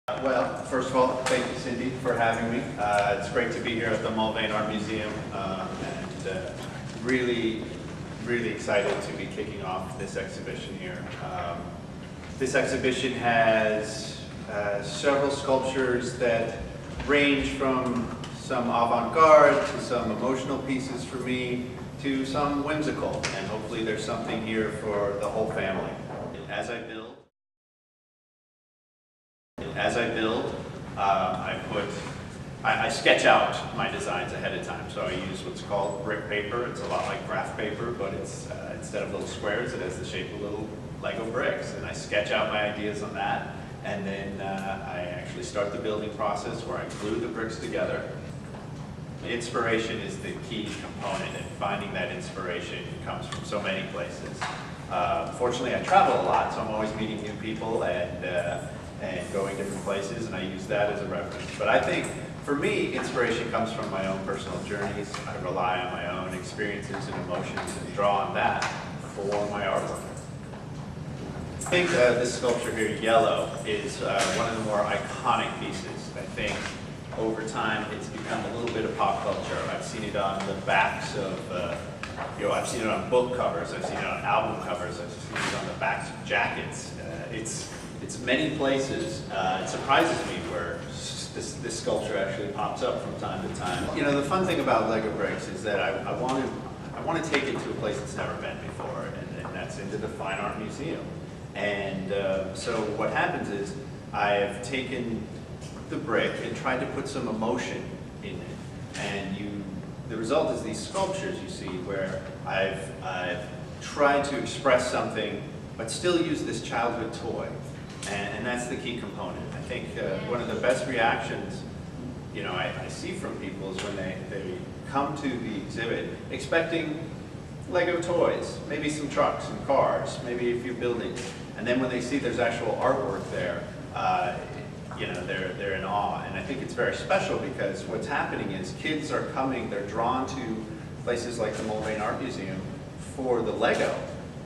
Well, first of all, thank you, Cindy, for having me. It's great to be here at the Mulvane Art Museum, and really excited to be kicking off this exhibition here. This exhibition has several sculptures that range from some avant-garde to some emotional pieces for me to some whimsical, and hopefully there's something here for the whole family. As I build, I sketch out my designs ahead of time. So I use what's called brick paper. It's a lot like graph paper, but it's instead of little squares, it has the shape of little Lego bricks. And I sketch out my ideas on that, and then I actually start the building process where I glue the bricks together. Inspiration is the key component, and finding that inspiration comes from so many places. Fortunately, I travel a lot, so I'm always meeting new people and going different places, and I use that as a reference. But I think, for me, inspiration comes from my own personal journeys. I rely on my own experiences and emotions and draw on that for my artwork. I think this sculpture here, Yellow, is one of the more iconic pieces. I think over time it's become a little bit of pop culture. I've seen it on the backs of, I've seen it on book covers, I've seen it on album covers, I've seen it on the backs of jackets. It's many places. It surprises me where this sculpture actually pops up from time to time. You know, the fun thing about Lego bricks is that I want to take it to a place it's never been before, and that's into the Fine Art Museum. And so what happens is I have taken the brick and tried to put some emotion in it, and the result is these sculptures you see where I've tried to express something but still use this childhood toy. And that's the key component. I think one of the best reactions, I see from people is when they come to the exhibit expecting Lego toys, maybe some trucks and cars, maybe a few buildings, and then when they see there's actual artwork there, they're in awe. And I think it's very special because what's happening is kids are coming, they're drawn to places like the Mulvane Art Museum for the Lego,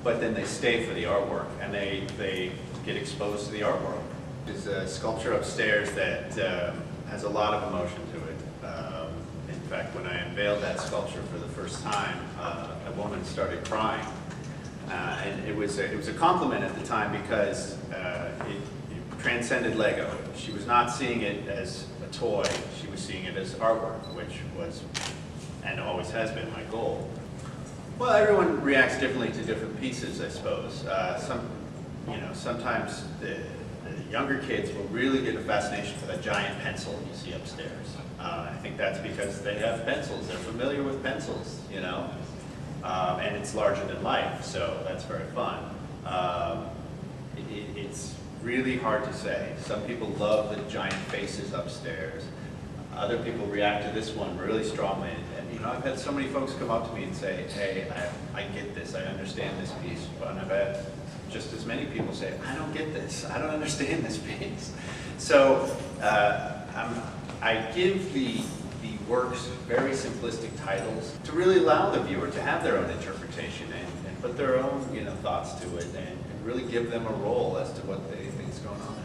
but then they stay for the artwork, and they get exposed to the artwork. There's a sculpture upstairs that has a lot of emotion to it. In fact, when I unveiled that sculpture for the first time, a woman started crying. And it was a compliment at the time because it transcended Lego. She was not seeing it as a toy, she was seeing it as artwork, which was, and always has been, my goal. Well, everyone reacts differently to different pieces, I suppose. Sometimes the younger kids will really get a fascination for that giant pencil you see upstairs. I think that's because they have pencils. They're familiar with pencils, and it's larger than life, so that's very fun. It's really hard to say. Some people love the giant faces upstairs. Other people react to this one really strongly. And I've had so many folks come up to me and say, hey, I get this, I understand this piece. And I've had just as many people say, I don't get this, I don't understand this piece. So I give the works very simplistic titles to really allow the viewer to have their own interpretation and put their own thoughts to it and really give them a role as to what they think is going on.